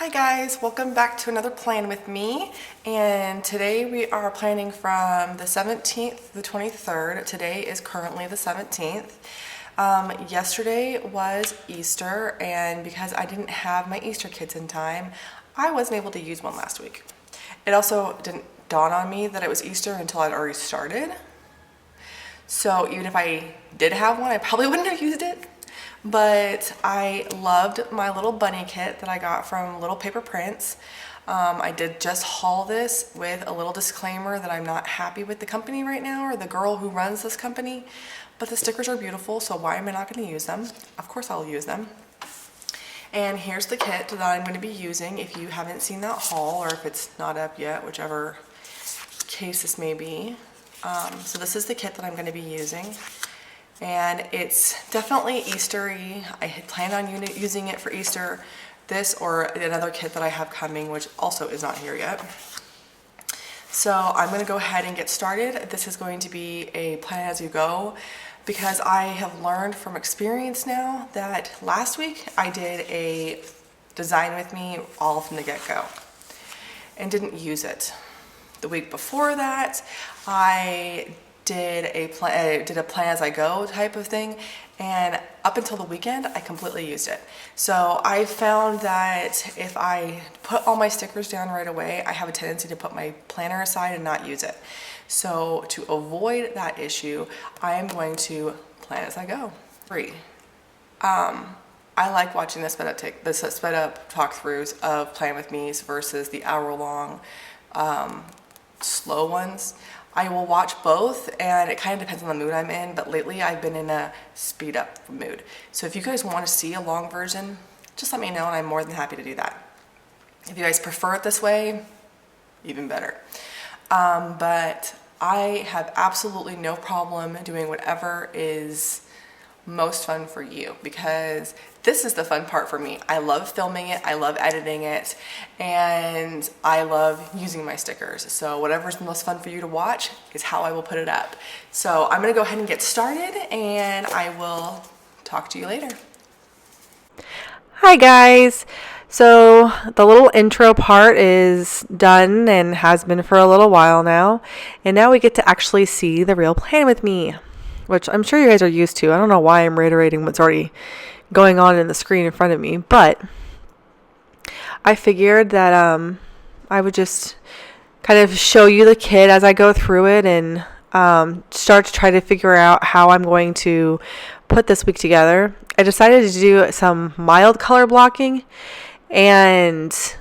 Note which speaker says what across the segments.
Speaker 1: Hi guys, welcome back to another plan with me, and today we are planning from the 17th to the 23rd. Today is currently the 17th. Yesterday was Easter, and because I didn't have my Easter kits in time, I wasn't able to use one last week. It also didn't dawn on me that it was Easter until I'd already started. So even if I did have one, I probably wouldn't have used it. But I loved my little bunny kit that I got from Little Paper Prints. I did just haul this with a little disclaimer that I'm not happy with the company right now, or the girl who runs this company, but the stickers are beautiful, so why am I not going to use them? Of course I'll use them. And here's the kit that I'm going to be using if you haven't seen that haul, or if it's not up yet, whichever case this may be. So this is the kit that I'm going to be using. And it's definitely Eastery. I had planned on using it for Easter. This or another kit that I have coming, which also is not here yet. So I'm going to go ahead and get started. This is going to be a plan as you go, because I have learned from experience now that last week I did a design with me all from the get-go and didn't use it. The week before that, I did a plan as I go type of thing, and up until the weekend I completely used it. So I found that if I put all my stickers down right away, I have a tendency to put my planner aside and not use it. So to avoid that issue, I am going to plan as I go. I like watching the sped up talkthroughs of Plan With Me's versus the hour-long slow ones. I will watch both, and it kind of depends on the mood I'm in, but lately I've been in a speed up mood. So if you guys want to see a long version, just let me know and I'm more than happy to do that. If you guys prefer it this way, even better. But I have absolutely no problem doing whatever is most fun for you, because this is the fun part for me. I love filming it, I love editing it, and I love using my stickers. So whatever's the most fun for you to watch is how I will put it up. So I'm gonna go ahead and get started, and I will talk to you later.
Speaker 2: Hi guys. So the little intro part is done and has been for a little while now, and now we get to actually see the real plan with me, which I'm sure you guys are used to. I don't know why I'm reiterating what's already going on in the screen in front of me, but I figured that I would just kind of show you the kit as I go through it, and start to try to figure out how I'm going to put this week together. I decided to do some mild color blocking, and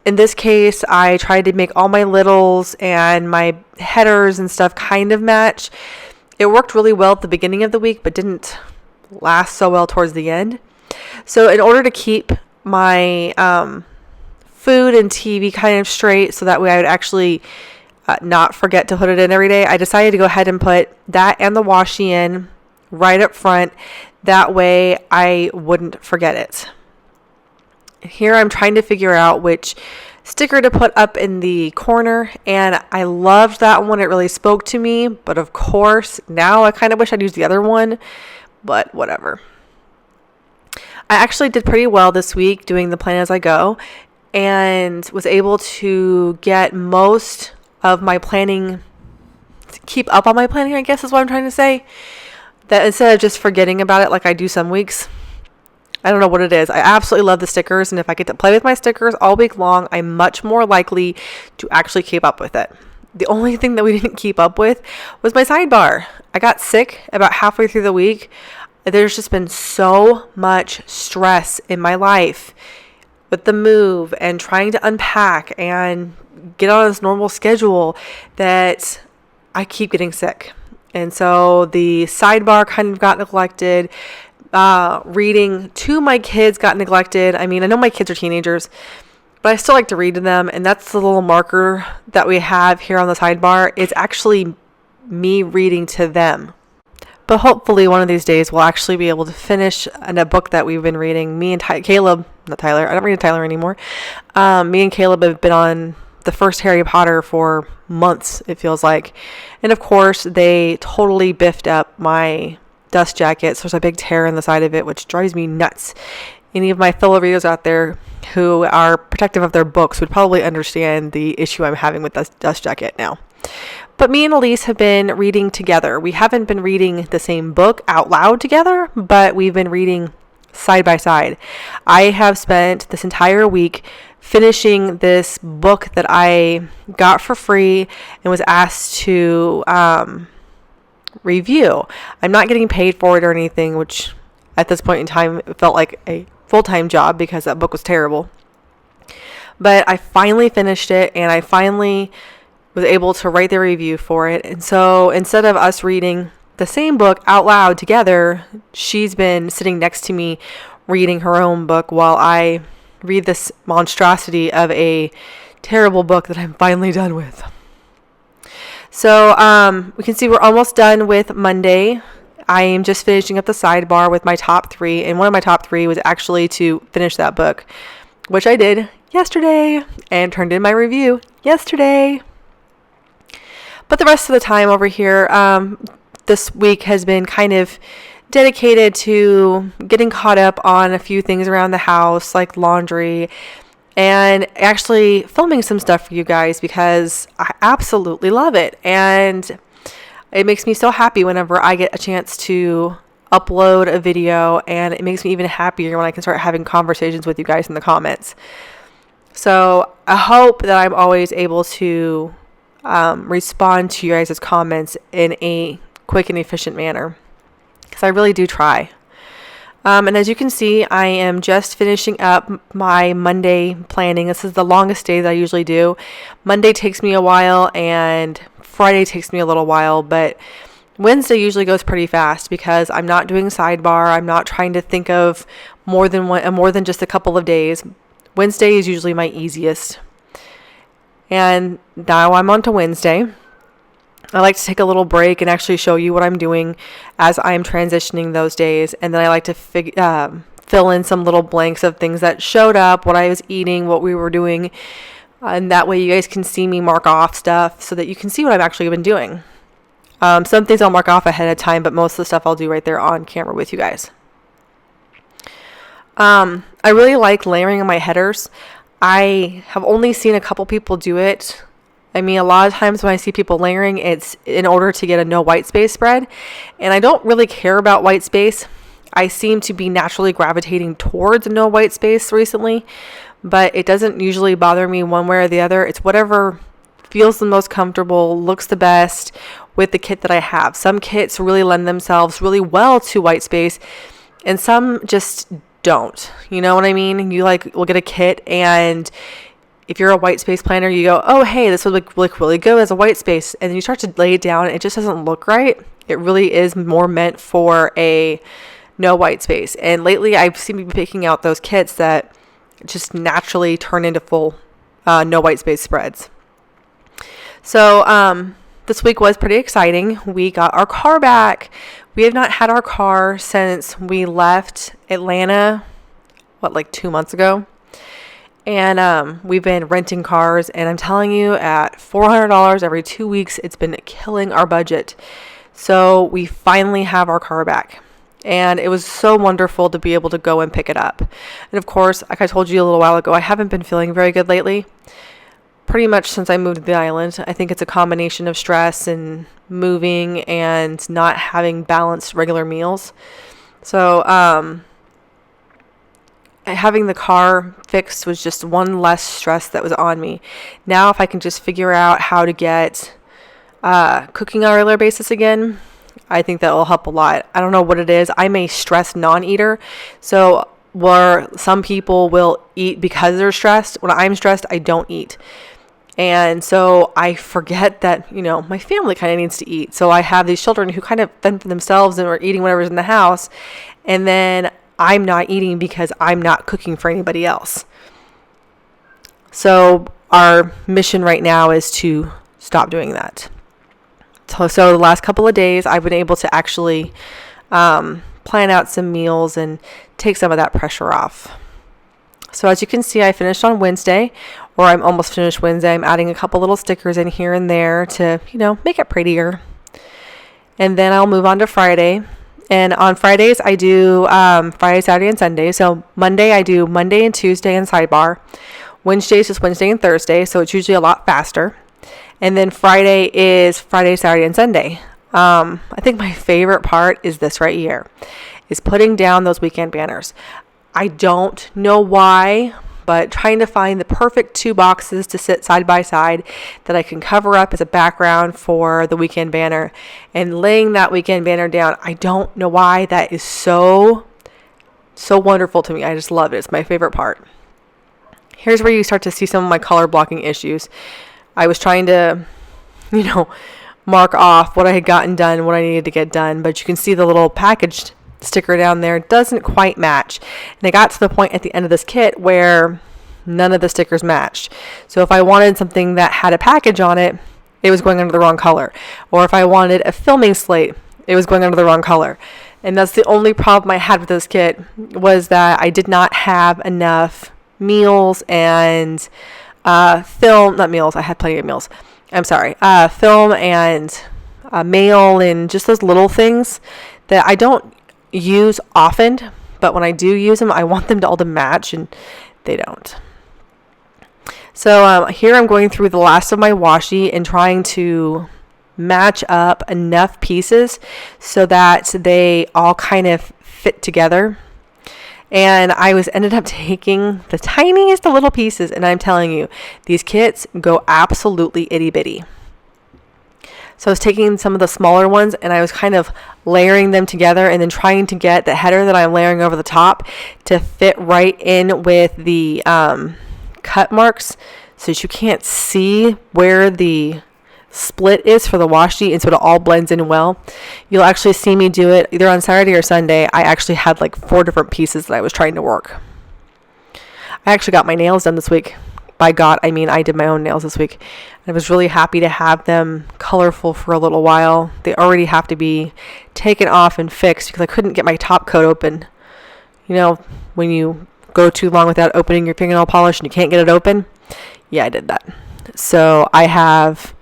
Speaker 2: in this case I tried to make all my littles and my headers and stuff kind of match. It worked really well at the beginning of the week, but didn't last so well towards the end. So in order to keep my food and TV kind of straight, so that way I would actually not forget to put it in every day, I decided to go ahead and put that and the washi in right up front. That way I wouldn't forget it. Here I'm trying to figure out which sticker to put up in the corner, and I loved that one. It really spoke to me, but of course now I kind of wish I'd used the other one, but whatever. I actually did pretty well this week doing the plan as I go, and was able to get most of my planning, to keep up on my planning, I guess is what I'm trying to say, that instead of just forgetting about it like I do some weeks. I don't know what it is. I absolutely love the stickers, and if I get to play with my stickers all week long, I'm much more likely to actually keep up with it. The only thing that we didn't keep up with was my sidebar. I got sick about halfway through the week. There's just been so much stress in my life with the move and trying to unpack and get on this normal schedule that I keep getting sick. And so the sidebar kind of got neglected. Reading to my kids got neglected. I mean, I know my kids are teenagers, but I still like to read to them, and that's the little marker that we have here on the sidebar. It's actually me reading to them. But hopefully one of these days we'll actually be able to finish a book that we've been reading. Me and Caleb, not Tyler, I don't read Tyler anymore. Me and Caleb have been on the first Harry Potter for months, it feels like. And of course, they totally biffed up my dust jacket. So there's a big tear in the side of it, which drives me nuts. any of my fellow readers out there who are protective of their books would probably understand the issue I'm having with this dust jacket now. But me and Elise have been reading together. We haven't been reading the same book out loud together, but we've been reading side by side. I have spent this entire week finishing this book that I got for free and was asked to review. I'm not getting paid for it or anything, which at this point in time it felt like a full-time job because that book was terrible. But I finally finished it, and I finally was able to write the review for it. And so instead of us reading the same book out loud together, she's been sitting next to me reading her own book while I read this monstrosity of a terrible book that I'm finally done with. So we can see we're almost done with Monday. I am just finishing up the sidebar with my top 3, and one of my top 3 was actually to finish that book, which I did yesterday and turned in my review yesterday. But the rest of the time over here, this week has been kind of dedicated to getting caught up on a few things around the house, like laundry, and actually filming some stuff for you guys because I absolutely love it. And it makes me so happy whenever I get a chance to upload a video, and it makes me even happier when I can start having conversations with you guys in the comments. So I hope that I'm always able to respond to you guys' comments in a quick and efficient manner, because I really do try. And as you can see, I am just finishing up my Monday planning. This is the longest day that I usually do. Monday takes me a while, and Friday takes me a little while, but Wednesday usually goes pretty fast because I'm not doing sidebar. I'm not trying to think of more than just a couple of days. Wednesday is usually my easiest. And now I'm on to Wednesday. I like to take a little break and actually show you what I'm doing as I'm transitioning those days. And then I like to fill in some little blanks of things that showed up, what I was eating, what we were doing. And that way you guys can see me mark off stuff so that you can see what I've actually been doing. Some things I'll mark off ahead of time, but most of the stuff I'll do right there on camera with you guys. I really like layering in my headers. I have only seen a couple people do it. I mean, a lot of times when I see people layering, it's in order to get a no white space spread. And I don't really care about white space. I seem to be naturally gravitating towards a no white space recently, but it doesn't usually bother me one way or the other. It's whatever feels the most comfortable, looks the best with the kit that I have. Some kits really lend themselves really well to white space, and some just don't. You know what I mean? You will get a kit, and if you're a white space planner, you go, oh, hey, this would look really good as a white space. And then you start to lay it down, and it just doesn't look right. It really is more meant for a no white space. And lately, I've seen people picking out those kits that just naturally turn into full no white space spreads. So this week was pretty exciting. We got our car back. We have not had our car since we left Atlanta, 2 months ago. And we've been renting cars, and I'm telling you, at $400 every 2 weeks, it's been killing our budget. So we finally have our car back, and it was so wonderful to be able to go and pick it up. And of course, like I told you a little while ago, I haven't been feeling very good lately. Pretty much since I moved to the island. I think it's a combination of stress and moving and not having balanced regular meals. So having the car fixed was just one less stress that was on me. Now if I can just figure out how to get cooking on a regular basis again, I think that will help a lot. I don't know what it is. I'm a stress non-eater. So where some people will eat because they're stressed, when I'm stressed, I don't eat. And so I forget that, my family kind of needs to eat. So I have these children who kind of fend for themselves and are eating whatever's in the house. And then I'm not eating because I'm not cooking for anybody else. So our mission right now is to stop doing that. So the last couple of days, I've been able to actually plan out some meals and take some of that pressure off. So as you can see, I finished on Wednesday, or I'm almost finished Wednesday. I'm adding a couple little stickers in here and there to, make it prettier. And then I'll move on to Friday. And on Fridays, I do Friday, Saturday, and Sunday. So Monday, I do Monday and Tuesday and sidebar. Wednesday is just Wednesday and Thursday, so it's usually a lot faster. And then Friday is Friday, Saturday, and Sunday. I think my favorite part is this right here, is putting down those weekend banners. I don't know why, but trying to find the perfect 2 boxes to sit side by side that I can cover up as a background for the weekend banner, and laying that weekend banner down. I don't know why that is so wonderful to me. I just love it. It's my favorite part. Here's where you start to see some of my color blocking issues. I was trying to, mark off what I had gotten done, what I needed to get done, but you can see the little packaged sticker down there doesn't quite match. And I got to the point at the end of this kit where none of the stickers matched. So if I wanted something that had a package on it, it was going under the wrong color. Or if I wanted a filming slate, it was going under the wrong color. And that's the only problem I had with this kit, was that I did not have enough meals and film, not meals, I had plenty of meals. I'm sorry, film and mail and just those little things that I don't use often, but when I do use them, I want them to all to match, and they don't. So here I'm going through the last of my washi and trying to match up enough pieces so that they all kind of fit together. And I ended up taking the tiniest of little pieces, and I'm telling you, these kits go absolutely itty bitty. So I was taking some of the smaller ones and I was kind of layering them together and then trying to get the header that I'm layering over the top to fit right in with the cut marks, so that you can't see where the split is for the washi, and so it all blends in well. You'll actually see me do it either on Saturday or Sunday. I actually had like 4 different pieces that I was trying to work. I actually got my nails done this week. By God, I mean I did my own nails this week. I was really happy to have them colorful for a little while. They already have to be taken off and fixed because I couldn't get my top coat open. When you go too long without opening your fingernail polish and you can't get it open. Yeah, I did that. So I have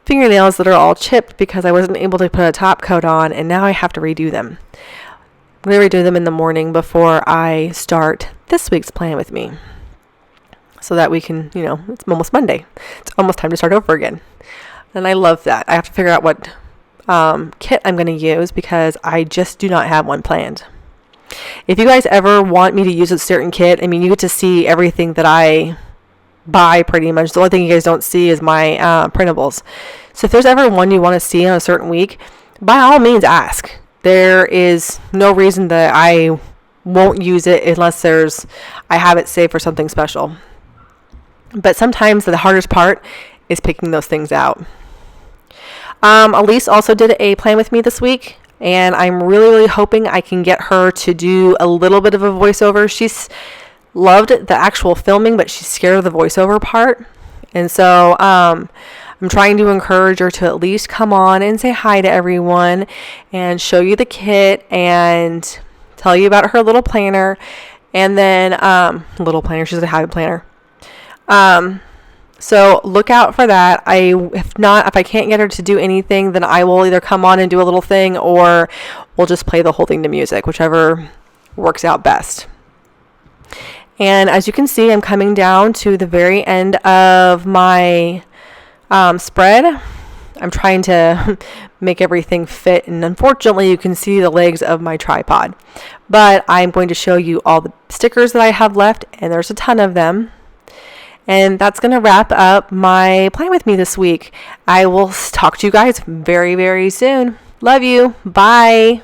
Speaker 2: fingernails that are all chipped because I wasn't able to put a top coat on, and now I have to redo them. I'm going to redo them in the morning before I start this week's plan with me, so that we can, it's almost Monday. It's almost time to start over again. And I love that. I have to figure out what kit I'm going to use because I just do not have one planned. If you guys ever want me to use a certain kit, you get to see everything that I buy pretty much. The only thing you guys don't see is my printables. So if there's ever one you want to see on a certain week, by all means ask. There is no reason that I won't use it unless I have it saved for something special. But sometimes the hardest part is picking those things out. Elise also did a plan with me this week, and I'm really, really hoping I can get her to do a little bit of a voiceover. She's loved the actual filming, but she's scared of the voiceover part. And so I'm trying to encourage her to at least come on and say hi to everyone and show you the kit and tell you about her little planner. And then little planner, she's a habit planner. So look out for that. If I can't get her to do anything, then I will either come on and do a little thing, or we'll just play the whole thing to music, whichever works out best. And as you can see, I'm coming down to the very end of my spread. I'm trying to make everything fit, and unfortunately you can see the legs of my tripod. But I'm going to show you all the stickers that I have left, and there's a ton of them. And that's going to wrap up my plan with me this week. I will talk to you guys very, very soon. Love you. Bye.